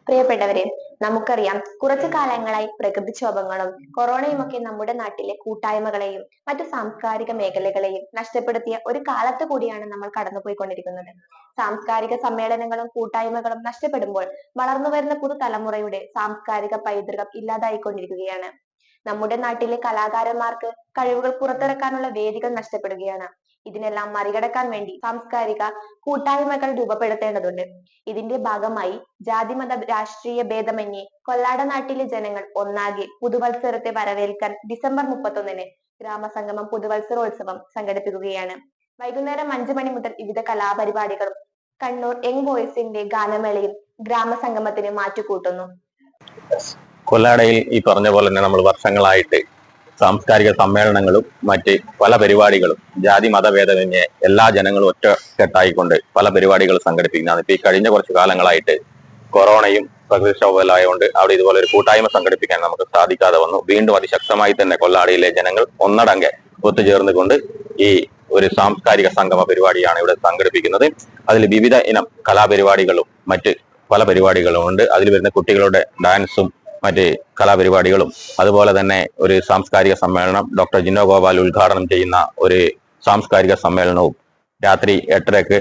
പ്രിയപ്പെട്ടവരെ, നമുക്കറിയാം കുറച്ചു കാലങ്ങളായി പ്രകൃതിക്ഷോഭങ്ങളും കൊറോണയുമൊക്കെ നമ്മുടെ നാട്ടിലെ കൂട്ടായ്മകളെയും മറ്റു സാംസ്കാരിക മേഖലകളെയും നഷ്ടപ്പെടുത്തിയ ഒരു കാലത്ത് കൂടിയാണ് നമ്മൾ കടന്നുപോയിക്കൊണ്ടിരിക്കുന്നത്. സാംസ്കാരിക സമ്മേളനങ്ങളും കൂട്ടായ്മകളും നഷ്ടപ്പെടുമ്പോൾ വളർന്നു വരുന്ന പുതുതലമുറയുടെ സാംസ്കാരിക പൈതൃകം ഇല്ലാതായിക്കൊണ്ടിരിക്കുകയാണ്. നമ്മുടെ നാട്ടിലെ കലാകാരന്മാർക്ക് കഴിവുകൾ പുറത്തിറക്കാനുള്ള വേദികൾ നഷ്ടപ്പെടുകയാണ്. ഇതിനെല്ലാം മറികടക്കാൻ വേണ്ടി സാംസ്കാരിക കൂട്ടായ്മകൾ രൂപപ്പെടുത്തേണ്ടതുണ്ട്. ഇതിന്റെ ഭാഗമായി ജാതിമത രാഷ്ട്രീയ ഭേദമന്യേ കൊല്ലാട നാട്ടിലെ ജനങ്ങൾ ഒന്നാകെ പുതുവത്സരത്തെ വരവേൽക്കാൻ ഡിസംബർ 31 ഗ്രാമസംഗമം പുതുവത്സരോത്സവം സംഘടിപ്പിക്കുകയാണ്. വൈകുന്നേരം 5 മണി മുതൽ വിവിധ കലാപരിപാടികളും കണ്ണൂർ യങ് ബോയ്സിന്റെ ഗാനമേളയും ഗ്രാമസംഗമത്തിന് മാറ്റുകൂട്ടുന്നു. കൊല്ലാടയിൽ ഈ പറഞ്ഞ പോലെ തന്നെ നമ്മൾ വർഷങ്ങളായിട്ട് സാംസ്കാരിക സമ്മേളനങ്ങളും മറ്റ് പല പരിപാടികളും ജാതി മതഭേദമന്യേ എല്ലാ ജനങ്ങളും ഒറ്റക്കെട്ടായിക്കൊണ്ട് പല പരിപാടികളും സംഘടിപ്പിക്കുന്നതാണ്. ഇപ്പൊ ഈ കഴിഞ്ഞ കുറച്ചു കാലങ്ങളായിട്ട് കൊറോണയും പ്രകൃതിക്ഷോഭമായതുകൊണ്ട് അവിടെ ഇതുപോലെ ഒരു കൂട്ടായ്മ സംഘടിപ്പിക്കാൻ നമുക്ക് സാധിക്കാതെ വന്നു. വീണ്ടും അതിശക്തമായി തന്നെ കൊല്ലാടിയിലെ ജനങ്ങൾ ഒന്നടങ്കം ഒത്തുചേർന്നുകൊണ്ട് ഈ ഒരു സാംസ്കാരിക സംഗമ പരിപാടിയാണ് ഇവിടെ സംഘടിപ്പിക്കുന്നത്. അതിൽ വിവിധ ഇനം കലാപരിപാടികളും മറ്റ് പല പരിപാടികളും ഉണ്ട്. അതിൽ വരുന്ന കുട്ടികളുടെ ഡാൻസും മറ്റ് കലാപരിപാടികളും അതുപോലെ തന്നെ ഒരു സാംസ്കാരിക സമ്മേളനം ഡോക്ടർ ജിനോ ഗോപാൽ ഉദ്ഘാടനം ചെയ്യുന്ന ഒരു സാംസ്കാരിക സമ്മേളനവും രാത്രി 8:30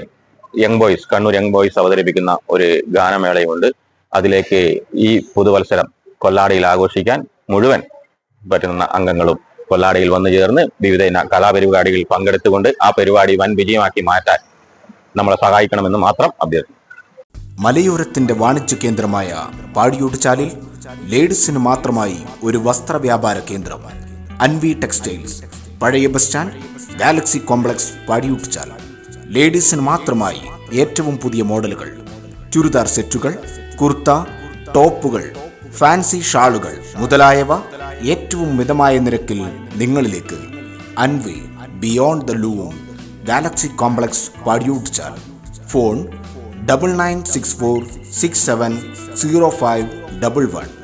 young boys Kannur young boys അവതരിപ്പിക്കുന്ന ഒരു ഗാനമേളയുമുണ്ട്. അതിലേക്ക് ഈ പുതുവത്സരം കൊല്ലാടിയിൽ ആഘോഷിക്കാൻ മുഴുവൻ പറ്റുന്ന അംഗങ്ങളും കൊല്ലാടിയിൽ വന്നു ചേർന്ന് വിവിധ കലാപരിപാടികളിൽ പങ്കെടുത്തുകൊണ്ട് ആ പരിപാടി വൻ വിജയമാക്കി മാറ്റാൻ നമ്മളെ സഹായിക്കണമെന്ന് മാത്രം അഭ്യർത്ഥിക്കുന്നു. മലയോരത്തിന്റെ വാണിജ്യ കേന്ദ്രമായ പാടിയോട്ടുചാലിൽ ലേഡീസിന് മാത്രമായി ഒരു വസ്ത്ര വ്യാപാര കേന്ദ്രം അൻവി ടെക്സ്റ്റൈൽസ്, പഴയ bus stand, galaxy complex, Padiyottuchal. ലേഡീസിന് മാത്രമായി ഏറ്റവും പുതിയ മോഡലുകൾ, ചുരിദാർ സെറ്റുകൾ, കുർത്ത, ടോപ്പുകൾ, ഫാൻസി ഷാളുകൾ മുതലായവ ഏറ്റവും മിതമായ നിരക്കിൽ നിങ്ങളിലേക്ക്. Anvi beyond the loom, Galaxy complex, Padiyottuchal. Phone 9964670511.